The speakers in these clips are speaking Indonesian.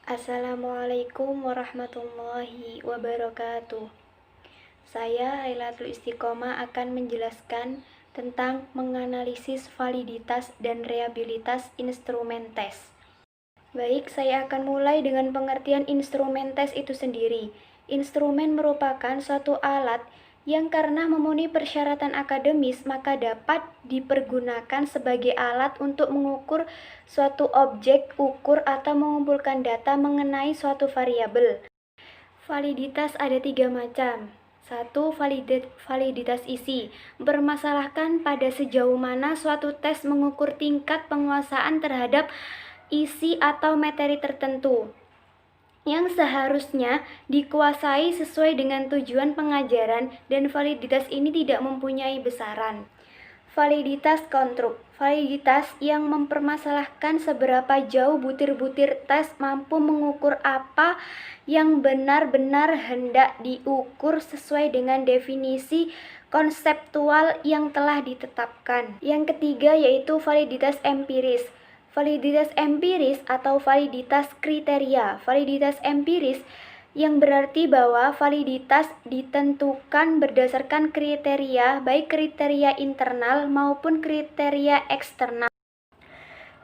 Assalamualaikum warahmatullahi wabarakatuh. Saya Hailatul Istiqomah akan menjelaskan tentang menganalisis validitas dan reliabilitas instrumen tes. Baik, saya akan mulai dengan pengertian instrumen tes itu sendiri. Instrumen merupakan suatu alat yang karena memenuhi persyaratan akademis maka dapat dipergunakan sebagai alat untuk mengukur suatu objek ukur atau mengumpulkan data mengenai suatu variabel. Validitas ada 3 macam. 1. Validitas isi, mempermasalahkan pada sejauh mana suatu tes mengukur tingkat penguasaan terhadap isi atau materi tertentu yang seharusnya dikuasai sesuai dengan tujuan pengajaran dan validitas ini tidak mempunyai besaran. Validitas konstruk, validitas yang mempermasalahkan seberapa jauh butir-butir tes mampu mengukur apa yang benar-benar hendak diukur sesuai dengan definisi konseptual yang telah ditetapkan. Yang ketiga yaitu validitas empiris. Validitas empiris atau validitas kriteria. Validitas empiris yang berarti bahwa validitas ditentukan berdasarkan kriteria, baik kriteria internal maupun kriteria eksternal.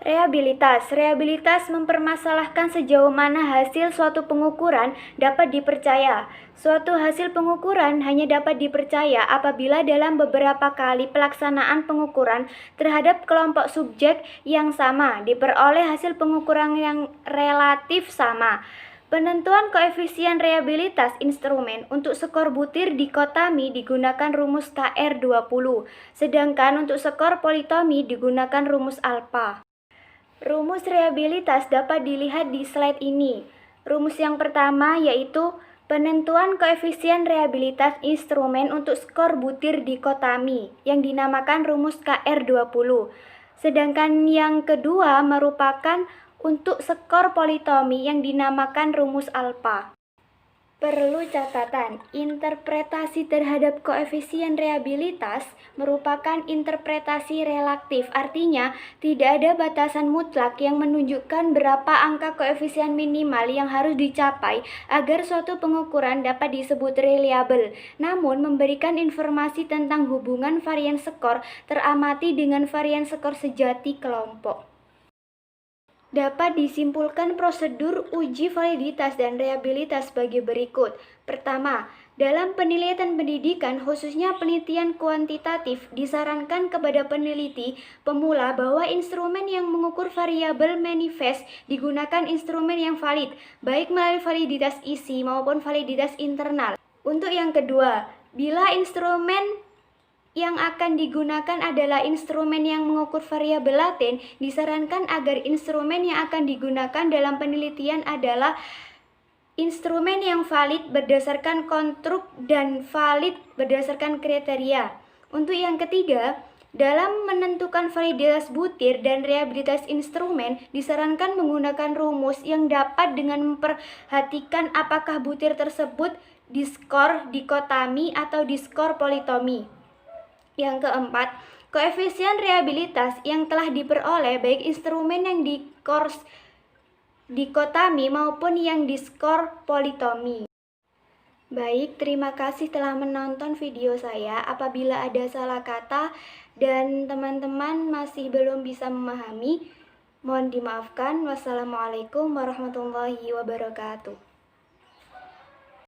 Reliabilitas mempermasalahkan sejauh mana hasil suatu pengukuran dapat dipercaya. Suatu hasil pengukuran hanya dapat dipercaya apabila dalam beberapa kali pelaksanaan pengukuran terhadap kelompok subjek yang sama diperoleh hasil pengukuran yang relatif sama. Penentuan koefisien reliabilitas instrumen untuk skor butir dikotomi digunakan rumus KR20, sedangkan untuk skor politomi digunakan rumus alfa. Rumus reliabilitas dapat dilihat di slide ini. Rumus yang pertama yaitu penentuan koefisien reliabilitas instrumen untuk skor butir dikotomi yang dinamakan rumus KR20. Sedangkan yang kedua merupakan untuk skor politomi yang dinamakan rumus alfa. Perlu catatan, interpretasi terhadap koefisien reliabilitas merupakan interpretasi relatif, artinya tidak ada batasan mutlak yang menunjukkan berapa angka koefisien minimal yang harus dicapai agar suatu pengukuran dapat disebut reliable, namun memberikan informasi tentang hubungan varian skor teramati dengan varian skor sejati kelompok. Dapat disimpulkan prosedur uji validitas dan reliabilitas sebagai berikut. Pertama, dalam penelitian pendidikan khususnya penelitian kuantitatif disarankan kepada peneliti pemula bahwa instrumen yang mengukur variabel manifest digunakan instrumen yang valid, baik melalui validitas isi maupun validitas internal. Untuk yang kedua, bila instrumen yang akan digunakan adalah instrumen yang mengukur variabel laten, disarankan agar instrumen yang akan digunakan dalam penelitian adalah instrumen yang valid berdasarkan konstruk dan valid berdasarkan kriteria. Untuk yang ketiga, dalam menentukan validitas butir dan reliabilitas instrumen, disarankan menggunakan rumus yang dapat dengan memperhatikan apakah butir tersebut diskor dikotomi atau diskor politomi. Yang keempat, koefisien reliabilitas yang telah diperoleh baik instrumen yang diskor dikotomi maupun yang diskor politomi. Baik, terima kasih telah menonton video saya. Apabila ada salah kata dan teman-teman masih belum bisa memahami, mohon dimaafkan. Wassalamualaikum warahmatullahi wabarakatuh.